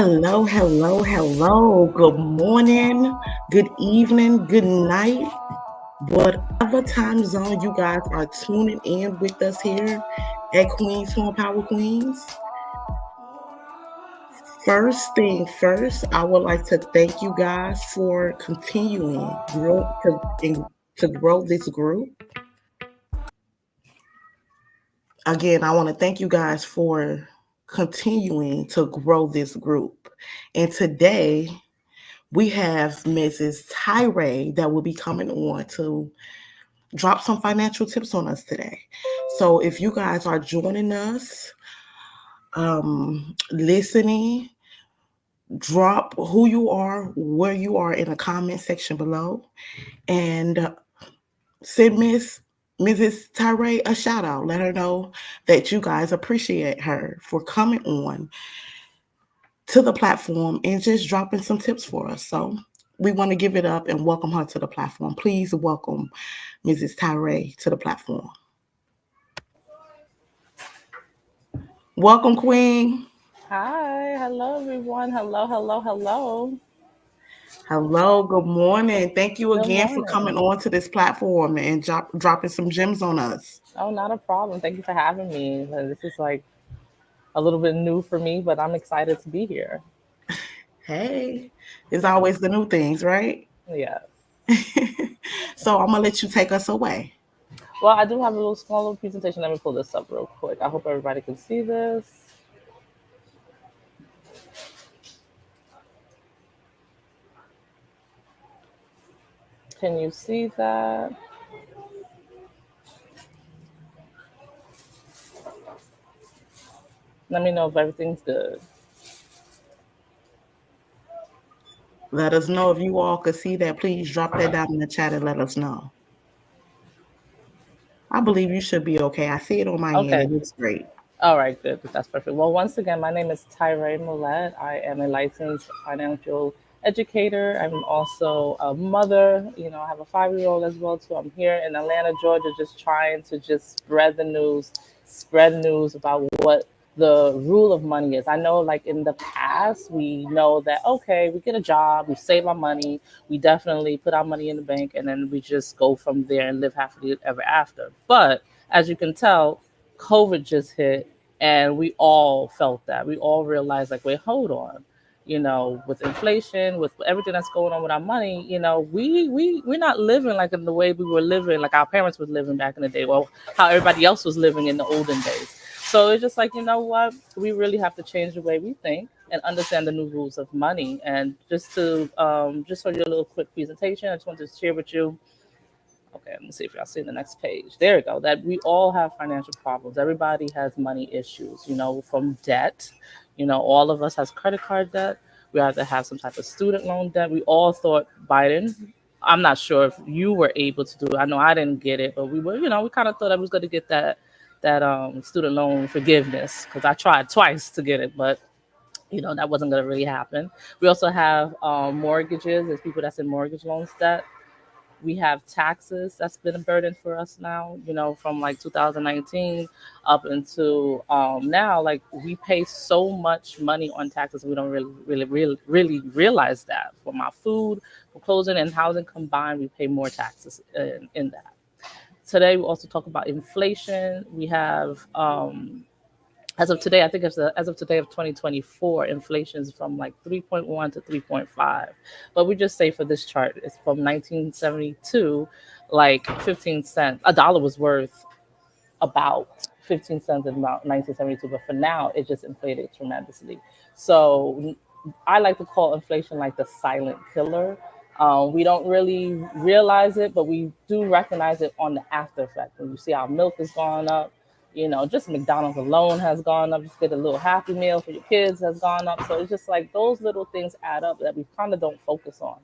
Hello, hello, hello. Good morning, good evening, good night. Whatever time zone you guys are tuning in with us here at Queens Small Power Queens. First thing first, I would like to thank you guys for continuing to grow this group. Again, I want to thank you guys for continuing to grow this group. And today we have Mrs. Tyree that will be coming on to drop some financial tips on us today. So if you guys are joining us, listening, drop who you are, where you are in the comment section below, and send Mrs. Tyree a shout out. Let her know that you guys appreciate her for coming on to the platform and just dropping some tips for us. So we want to give it up and welcome her to the platform. Please welcome Mrs. Tyree to the platform. Welcome, Queen. Hi, hello everyone. Hello. Hello, good morning. Thank you Good again for coming morning. on to this platform and dropping some gems on us. Oh, not a problem. Thank you for having me. This is like a little bit new for me, but I'm excited to be here. Hey, it's always the new things, right? Yes. So I'm gonna let you take us away. Well, I do have a little small little presentation. Let me pull this up real quick. I hope everybody can see this. Can you see that? Let me know if everything's good. Let us know if you all could see that. Please drop that down in the chat and let us know. I believe you should be okay. I see it on my end. Okay. It looks great. All right, good. That's perfect. Well, once again, my name is Tyree Millette. I am a licensed financial educator. I'm also a mother. I have a 5-year-old as well too. I'm here in Atlanta, Georgia, just trying to just spread news about what the rule of money is. I know, like in the past, we know that okay, we get a job, we save our money, we definitely put our money in the bank, and then we just go from there and live happily ever after. But as you can tell, COVID just hit, and we all felt that. We all realized, like, wait, hold on. With inflation, with everything that's going on with our money, we're not living like in the way we were living, like our parents was living back in the day, well, how everybody else was living in the olden days. So it's just like, you know what? We really have to change the way we think and understand the new rules of money. And just for your little quick presentation, I just wanted to share with you. Okay, let me see if y'all see the next page. There we go. That we all have financial problems. Everybody has money issues, from debt. All of us has credit card debt. We either have some type of student loan debt. We all thought Biden. I'm not sure if you were able to do it. I know I didn't get it, but we kind of thought I was going to get that student loan forgiveness because I tried twice to get it, but that wasn't going to really happen. We also have mortgages. There's people that's in mortgage loans debt. We have taxes that's been a burden for us now, from like 2019 up until now. Like, we pay so much money on taxes, we don't really realize that. For my food, for clothing and housing combined, we pay more taxes in that. Today we also talk about inflation. We have as of today, I think as of today of 2024, inflation is from like 3.1 to 3.5. But we just say for this chart, it's from 1972, like 15 cents. A dollar was worth about 15 cents in about 1972. But for now, it just inflated tremendously. So I like to call inflation like the silent killer. We don't really realize it, but we do recognize it on the after effect. When you see our milk has gone up, just McDonald's alone has gone up. Just get a little Happy Meal for your kids has gone up. So it's just like those little things add up that we kind of don't focus on,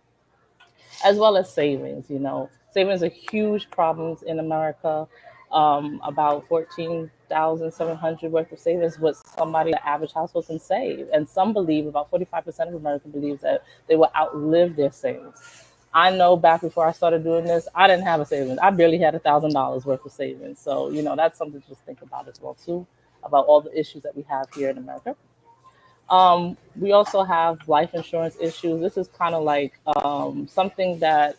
as well as savings. Savings are huge problems in America. About 14,700 worth of savings, what somebody, the average household, can save. And some believe, about 45% of America believes, that they will outlive their savings. I know back before I started doing this, I didn't have a savings. I barely had $1,000 worth of savings. So, that's something to just think about as well, too, about all the issues that we have here in America. We also have life insurance issues. This is kind of like something that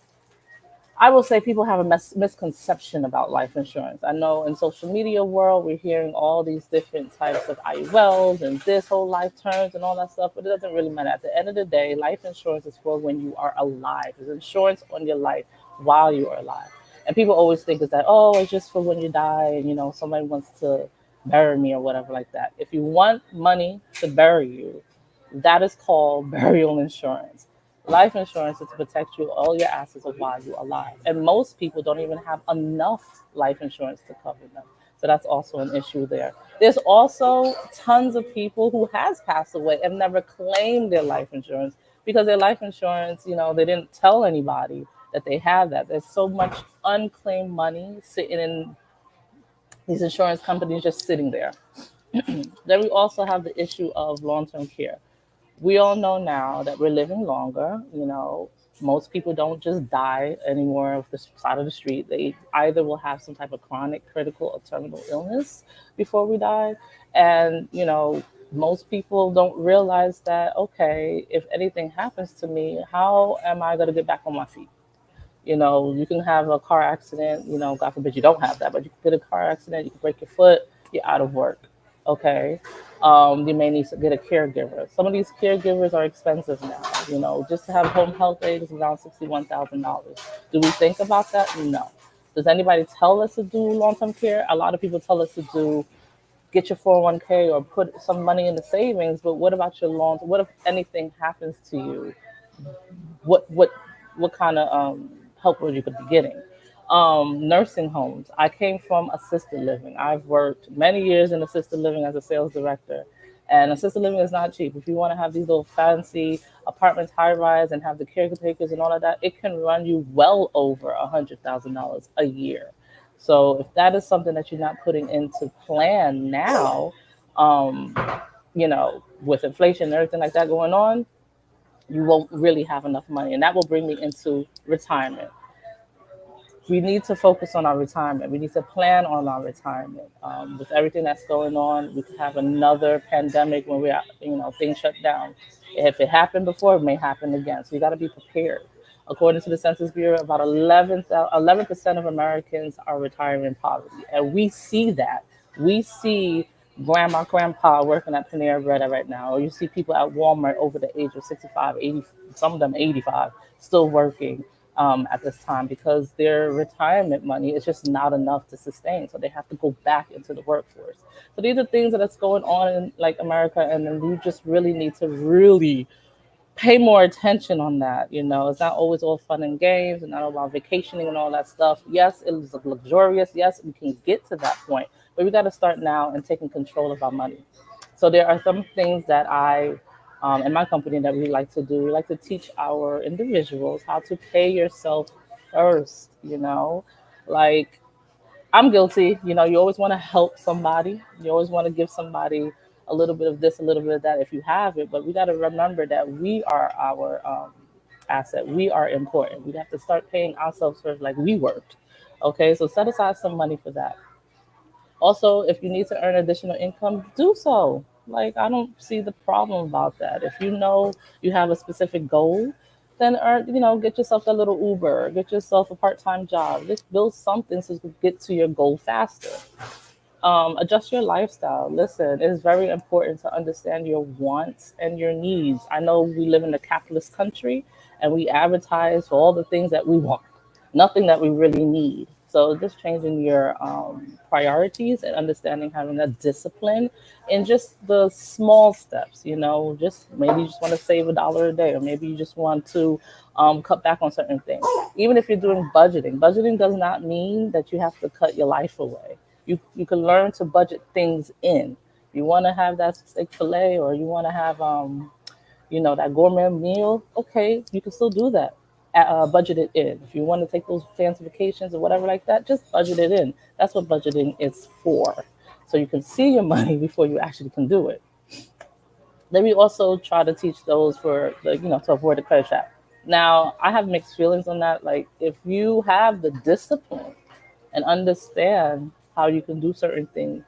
I will say people have a misconception about life insurance. I know in social media world we're hearing all these different types of IULs and this whole life terms and all that stuff, but it doesn't really matter. At the end of the day, life insurance is for when you are alive. It's insurance on your life while you are alive. And people always think is that, oh, it's just for when you die and somebody wants to bury me or whatever like that. If you want money to bury you, that is called burial insurance. Life insurance is to protect you all your assets while you're alive. And most people don't even have enough life insurance to cover them. So that's also an issue there. There's also tons of people who has passed away and never claimed their life insurance because their life insurance, they didn't tell anybody that they have that. There's so much unclaimed money sitting in these insurance companies just sitting there. Then we also have the issue of long-term care. We all know now that we're living longer. Most people don't just die anymore off the side of the street. They either will have some type of chronic, critical, or terminal illness before we die. And, most people don't realize that, okay, if anything happens to me, how am I going to get back on my feet? You can have a car accident, God forbid you don't have that, but you can get a car accident, you can break your foot, you're out of work. Okay. You may need to get a caregiver. Some of these caregivers are expensive now. Just to have home health aid is around $61,000. Do we think about that? No. Does anybody tell us to do long-term care? A lot of people tell us to do get your 401k or put some money in the savings, but what about your loans? What if anything happens to you? What kind of help would you could be getting? Nursing homes. I came from assisted living. I've worked many years in assisted living as a sales director, and assisted living is not cheap. If you want to have these little fancy apartments, high rise, and have the caretakers and all of that, it can run you well over $100,000 a year. So if that is something that you're not putting into plan now, um, with inflation and everything like that going on, you won't really have enough money. And that will bring me into retirement. We need to focus on our retirement. We need to plan on our retirement. With everything that's going on, we could have another pandemic when things shut down. If it happened before, it may happen again. So you got to be prepared. According to the Census Bureau, about 11% of Americans are retiring in poverty. And we see that. We see grandma, grandpa working at Panera Bread right now, or you see people at Walmart over the age of 65, 80, some of them 85, still working at this time because their retirement money is just not enough to sustain. So they have to go back into the workforce. So these are things that's going on in like America, and then we just really need to really pay more attention on that. It's not always all fun and games and not all about vacationing and all that stuff. Yes, it is luxurious. Yes, we can get to that point, but we got to start now and taking control of our money. So there are some things that in my company that we like to do. We like to teach our individuals how to pay yourself first. Like I'm guilty. You always want to help somebody. You always want to give somebody a little bit of this, a little bit of that if you have it. But we got to remember that we are our asset. We are important. We have to start paying ourselves first like we worked. Okay, so set aside some money for that. Also, if you need to earn additional income, do so. Like, I don't see the problem about that. If you know you have a specific goal, then get yourself a little Uber, get yourself a part-time job. Just build something so you can get to your goal faster. Adjust your lifestyle. Listen, it's very important to understand your wants and your needs. I know we live in a capitalist country and we advertise for all the things that we want, nothing that we really need. So just changing your priorities and understanding having a discipline in just the small steps, just maybe you just want to save $1 a day, or maybe you just want to cut back on certain things. Even if you're doing budgeting does not mean that you have to cut your life away. You can learn to budget things in. You want to have that steak fillet, or you want to have that gourmet meal. Okay, you can still do that. Budget it in. If you want to take those fancy vacations or whatever like that, just budget it in. That's what budgeting is for. So you can see your money before you actually can do it. Then we also try to teach those to avoid the credit trap. Now, I have mixed feelings on that. Like, if you have the discipline and understand how you can do certain things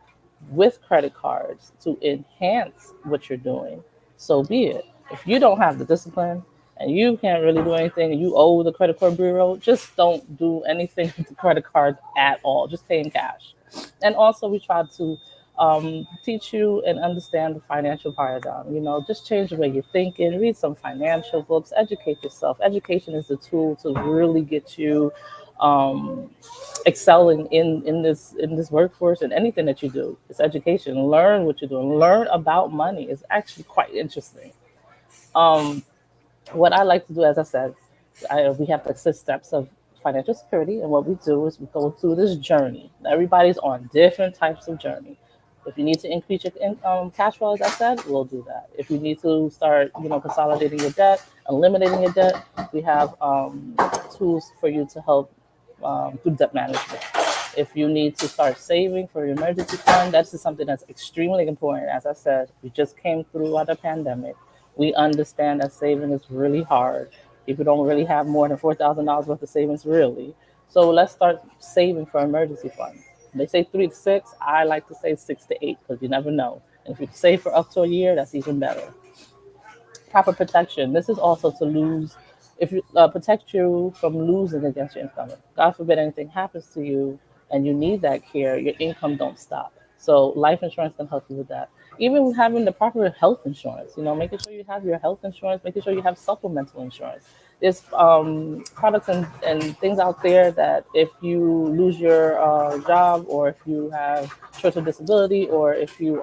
with credit cards to enhance what you're doing, so be it. If you don't have the discipline and you can't really do anything and you owe the credit card bureau, just don't do anything with the credit card at all. Just pay in cash. And also, we try to teach you and understand the financial paradigm. You know, just change the way you're thinking, read some financial books, educate yourself. Education is the tool to really get you um, excelling in this workforce and anything that you do. It's education. Learn what you're doing. Learn about money. It's actually quite interesting. Um, what I like to do, as I said, we have the 6 steps of financial security, and what we do is we go through this journey. Everybody's on different types of journey. If you need to increase your cash flow, as I said, we'll do that. If you need to start, consolidating your debt, eliminating your debt, we have tools for you to help do debt management. If you need to start saving for your emergency fund, that's just something that's extremely important. As I said, we just came through the pandemic. We understand that saving is really hard. People don't really have more than $4,000 worth of savings, really. So let's start saving for emergency fund. They say 3 to 6. I like to say 6 to 8 because you never know. And if you save for up to a year, that's even better. Proper protection. This is also to lose, if you protect you from losing against your income. God forbid anything happens to you and you need that care, your income don't stop. So life insurance can help you with that. Even having the proper health insurance, making sure you have your health insurance, making sure you have supplemental insurance. There's products and things out there that if you lose your job, or if you have short-term disability, or if you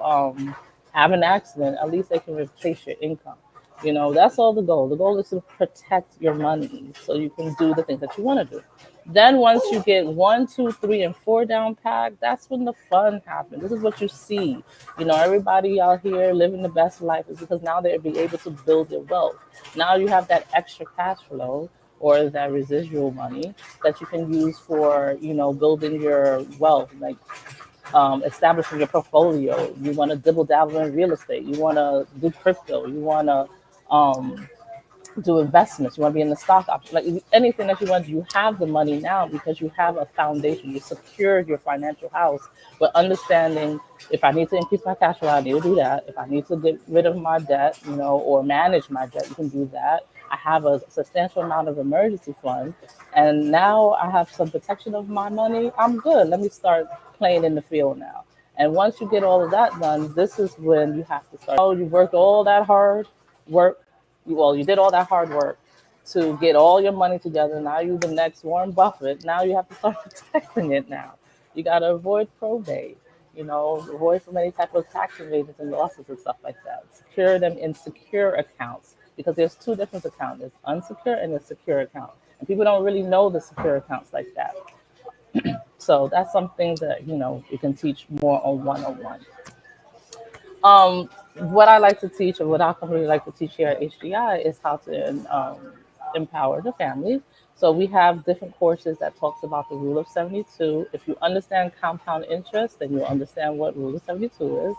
have an accident, at least they can replace your income. That's all the goal. The goal is to protect your money so you can do the things that you want to do. Then once you get 1, 2, 3, and 4 down pack, that's when the fun happens. This is what you see. Everybody out here living the best life is because now they'll be able to build their wealth. Now you have that extra cash flow or that residual money that you can use for, building your wealth, like establishing your portfolio. You want to dibble dabble in real estate. You want to do crypto. You want to um, do investments. You want to be in the stock option, like anything that you want. You have the money now because you have a foundation. You secured your financial house. But understanding, if I need to increase my cash flow, I need to do that. If I need to get rid of my debt, or manage my debt, you can do that. I have a substantial amount of emergency fund, and now I have some protection of my money. I'm good. Let me start playing in the field now. And once you get all of that done, this is when you have to start. Oh, you worked all that hard work. You did all that hard work to get all your money together. Now you're the next Warren Buffett. Now you have to start protecting it now. You got to avoid probate, avoid from any type of tax evasions and losses and stuff like that. Secure them in secure accounts because there's 2 different accounts. There's unsecure and a secure account. And people don't really know the secure accounts like that. So that's something that, you can teach more on one-on-one. What I like to teach, or what our company like to teach here at HDI, is how to empower the family. So we have different courses that talks about the rule of 72. If you understand compound interest, then you'll understand what rule of 72 is.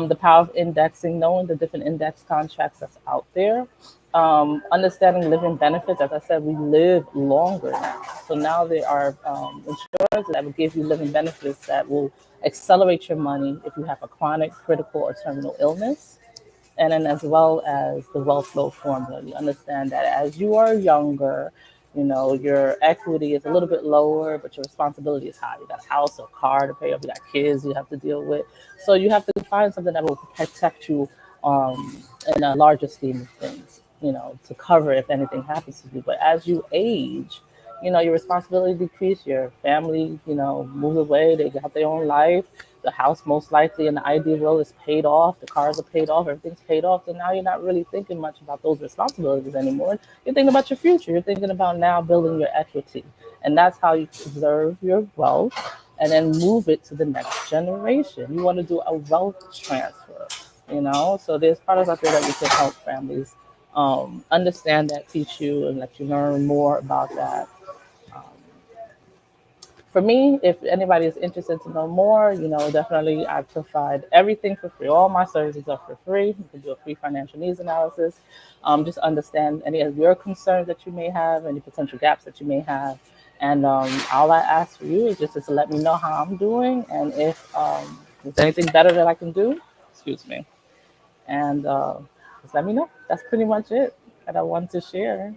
The power of indexing, knowing the different index contracts that's out there. Understanding living benefits. As I said, we live longer now. So now there are insurance that will give you living benefits that will accelerate your money if you have a chronic, critical, or terminal illness. And then as well as the wealth flow formula. You understand that as you are younger, your equity is a little bit lower, but your responsibility is high. You got a house or car to pay off, you got kids you have to deal with. So you have to find something that will protect you in a larger scheme of things, to cover if anything happens to you. But as you age, your responsibility decrease, your family, moves away, they have their own life. The house most likely in the ideal world is paid off, the cars are paid off, everything's paid off. So now you're not really thinking much about those responsibilities anymore. You're thinking about your future. You're thinking about now building your equity. And that's how you preserve your wealth and then move it to the next generation. You want to do a wealth transfer, So there's products out there that we can help families understand that, teach you, and let you learn more about that. Um, for me, if anybody is interested to know more, definitely I provide everything for free. All my services are for free. You can do a free financial needs analysis. Just understand any of your concerns that you may have, any potential gaps that you may have. And all I ask for you is just to let me know how I'm doing, and if there's anything better that I can do, excuse me. And just let me know. That's pretty much it that I want to share.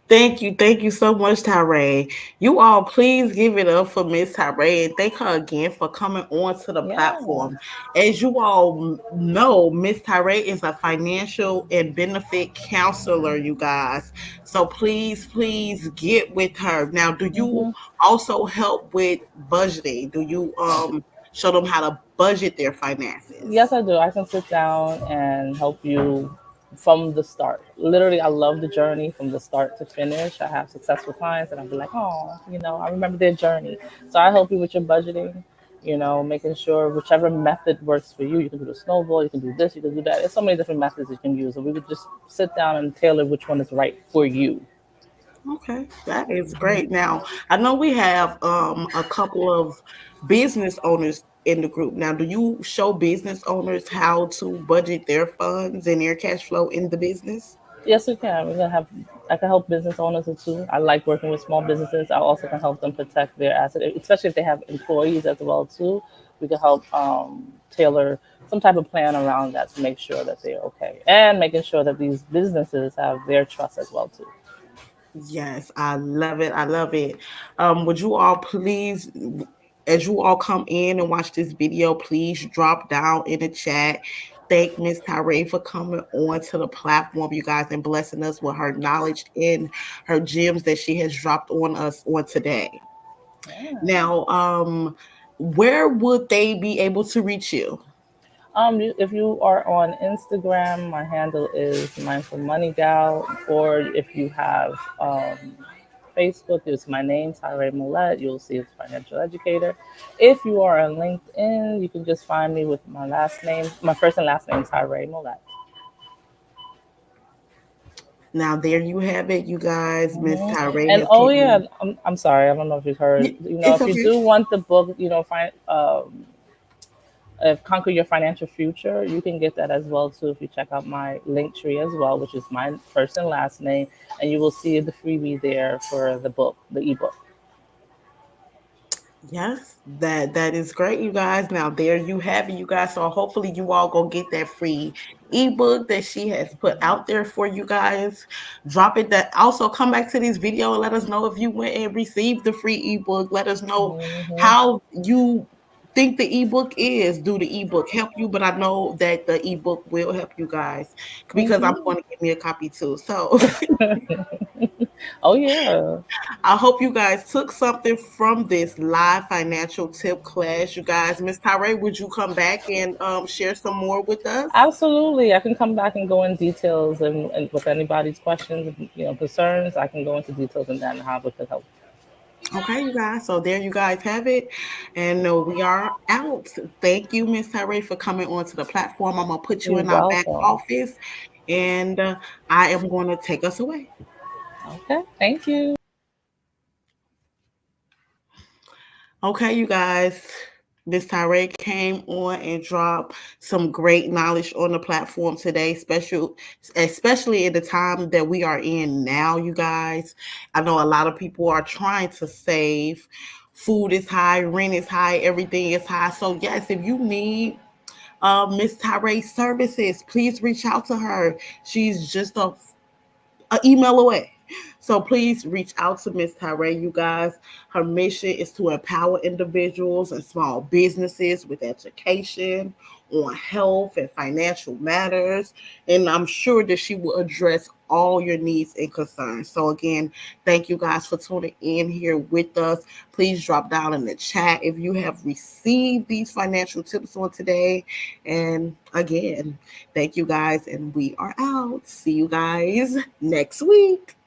Thank you so much, Tyree. You all, please give it up for Miss Tyree and thank her again for coming on to the Yeah. platform. As you all know, Miss Tyree is a financial and benefit counselor, you guys. So please get with her. Now, do you Hmm. also help with budgeting? Do you show them how to budget their Yes, finances? I do. I can sit down and help you from the start. Literally, I love the journey from the start to finish. I have successful clients, and I'll be like, oh, I remember their journey. So I help you with your budgeting. Making sure whichever method works for you. You can do the snowball, you can do this, you can do that. There's so many different methods you can use. And we would just sit down and tailor which one is right for you. Okay, that is great. Now, I know we have a couple of business owners in the group. Now, do you show business owners how to budget their funds and their cash flow in the business? Yes, we can. I can help business owners too. I like working with small businesses. I also can help them protect their assets, especially if they have employees as well too. We can help tailor some type of plan around that to make sure that they're okay, and making sure that these businesses have their trust as well too. Yes, I love it. I love it. Would you all please, as you all come in and watch this video, please drop down in the chat. Thank Miss Tyree for coming on to the platform, you guys, and blessing us with her knowledge and her gems that she has dropped on us on today. Yeah. Now, where would they be able to reach you? If you are on Instagram, my handle is Mindful Money Gal, or if you have Facebook, it's my name, Tyree Millette. You'll see it's financial educator. If you are on LinkedIn, you can just find me with my last name, my first and last name, Tyree Millette. Now, there you have it, you guys. Miss Hmm. Tyree And has oh came yeah, in. I'm sorry, I don't know if you've heard. It's If you okay. do want the book, find Conquer Your Financial Future, you can get that as well too if you check out my link tree as well, which is my first and last name, and you will see the freebie there for the book, the ebook. Yes, that is great, you guys. Now there you have it, you guys. So hopefully you all go get that free ebook that she has put out there for you guys. Drop it. That also come back to this video and let us know if you went and received the free ebook. Let us know Hmm. how you think the ebook is. Do the ebook help you? But I know that the ebook will help you guys because I'm Hmm. going to get me a copy too. So Oh yeah, I hope you guys took something from this live financial tip class. You guys, Miss Tyree, would you come back and share some more with us? absolutely. I can come back and go in details, and with anybody's questions, concerns, I can go into details and then how we can help. Okay, you guys. So there you guys have it. And we are out. Thank you, Miss Tyree, for coming onto the platform. I'm going to put you You're in our back welcome. office and I am going to take us away. Okay, thank you. Okay, you guys. Miss Tyree came on and dropped some great knowledge on the platform today, especially in the time that we are in now, you guys. I know a lot of people are trying to save. Food is high, rent is high, everything is high. So yes, if you need Miss Tyree's services, please reach out to her. She's just an email away. So please reach out to Miss Tyree, you guys. Her mission is to empower individuals and small businesses with education on health and financial matters. And I'm sure that she will address all your needs and concerns. So again, thank you guys for tuning in here with us. Please drop down in the chat if you have received these financial tips on today. And again, thank you guys, and we are out. See you guys next week.